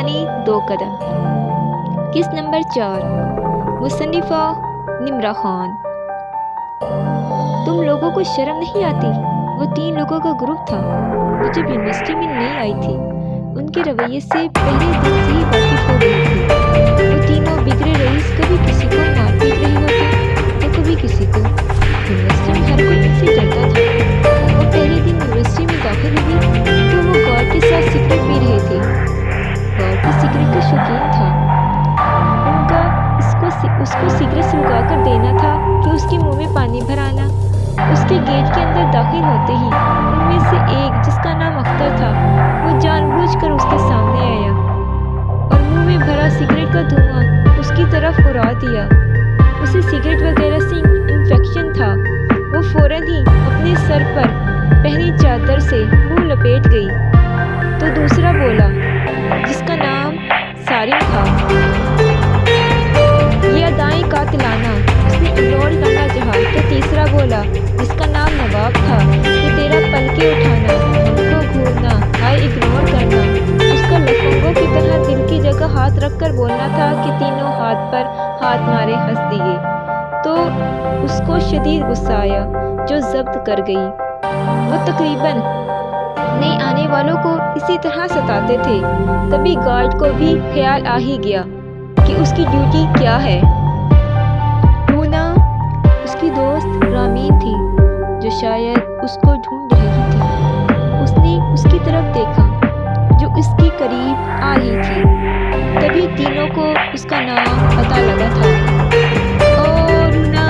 कहानी 2 कदम। किस नंबर 4। मुसन्निफा निम्रा खान। तुम लोगों को शर्म नहीं आती? वो 3 लोगों का ग्रुप था। वो जब यूनिवर्सिटी में नई आई थी, उनके रवैये से पहले दिन से ही वाकिफ हो गई थी। वो तीनों बिगड़े रईस कभी किसी को मार पीट रही होती तो कभी किसी को। यूनिवर्सिटी में हर कोई उनसे डरता था। वो पहले दिन यूनिवर्सिटी में दाखिल हुई तो वो गॉड के साथ सिगरेट पी रहे थे। गॉड भी सिगरेट का शौकीन था। उसको सिगरेट सुलगा कर देना था कि उसके मुंह में पानी भराना। उसके गेट के अंदर दाखिल होते ही उनमें से एक, जिसका नाम अख्तर था, वो जानबूझकर उसके सामने आया और मुंह में भरा सिगरेट का धुआं उसकी तरफ उड़ा दिया। उसे सिगरेट वगैरह से इन्फेक्शन था। वो फौरन ही अपने सर पर पहनी चादर से मुंह लपेट गई। तो दूसरा बोला, जिसका नाम सारिम था, ये अदाएं कातिलाना, उसने इग्नोर करना चाहा। तो तीसरा बोला, जिसका नाम नवाब था, कि तेरा पलके उठाना, हमको घूरना, हाय इग्नोर करना। उसका लफंगों की तरह दिल की जगह हाथ रखकर बोलना था कि तीनों हाथ पर हाथ मारे हंस दिए। तो उसको शदीद गुस्सा आया, जो जब्त कर गई। वो तकरीबन नए आने वालों को इसी तरह सताते थे। तभी गार्ड को भी ख्याल आ ही गया कि उसकी ड्यूटी क्या है। रूना उसकी दोस्त रामीन थी, जो शायद उसको ढूंढ रही थी। उसने उसकी तरफ देखा, जो उसके करीब आ रही थी। तभी तीनों को उसका नाम पता लगा था। ओ रूना,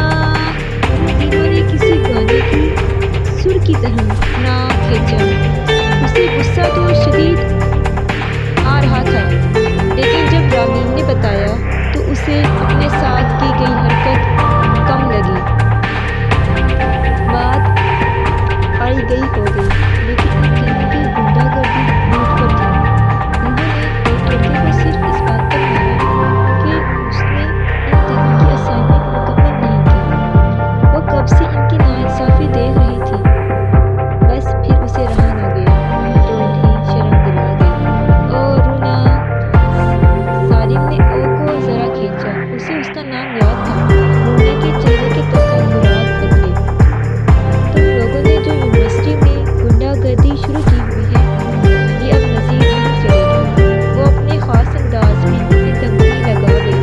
तीनों ने किसी गाने की सुर की तरह नाम खींचा। उसे गुस्सा तो शदीद आ रहा था, लेकिन जब रामीन ने बताया तो उसे अपने साथ की गई हरकत कम लगी। बात आई गई हो गई, लेकिन इन तीनों की गुंडागर्दी लूट पर थी। उन्होंने एक लड़के को सिर्फ इस बात पर मारा कि उसने इन तीनों की असाइनमेंट मुकम्मल नहीं की। वो कब से इनकी नाइंसाफी देख रही थी। बस फिर उसे रहा न गया, तो उन्हें शर्म दिला गई। ओ रूना, सारिम ने ओ को जरा खींचा। उसे उसका नाम याद था। रूना के चेहरे के तसव्वुरात बदले। तुम लोगों ने जो यूनिवर्सिटी में गुंडागर्दी शुरू की हुई है, ये अब मज़ीद नहीं चलेगी। वो अपने ख़ास अंदाज में उन्हें धमकी लगा गई।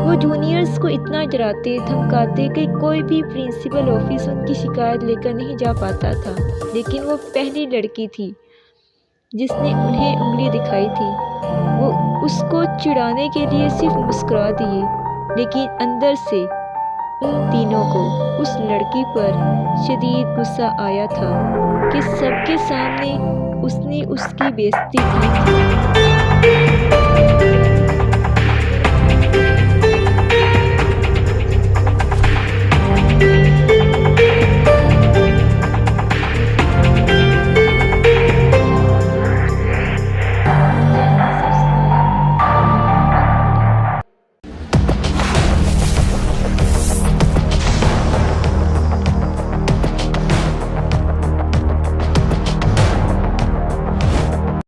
वो जूनियर्स को इतना डराते धमकाते कि कोई भी प्रिंसिपल ऑफिस उनकी शिकायत लेकर नहीं जा पाता था। लेकिन वो पहली लड़की थी जिसने उन्हें उंगली दिखाई थी। वो उसको चिढ़ाने के लिए सिर्फ मुस्कुरा दिए, लेकिन अंदर से उन तीनों को उस लड़की पर शदीद गुस्सा आया था कि सबके सामने उसने उसकी बेइज्जती की थी।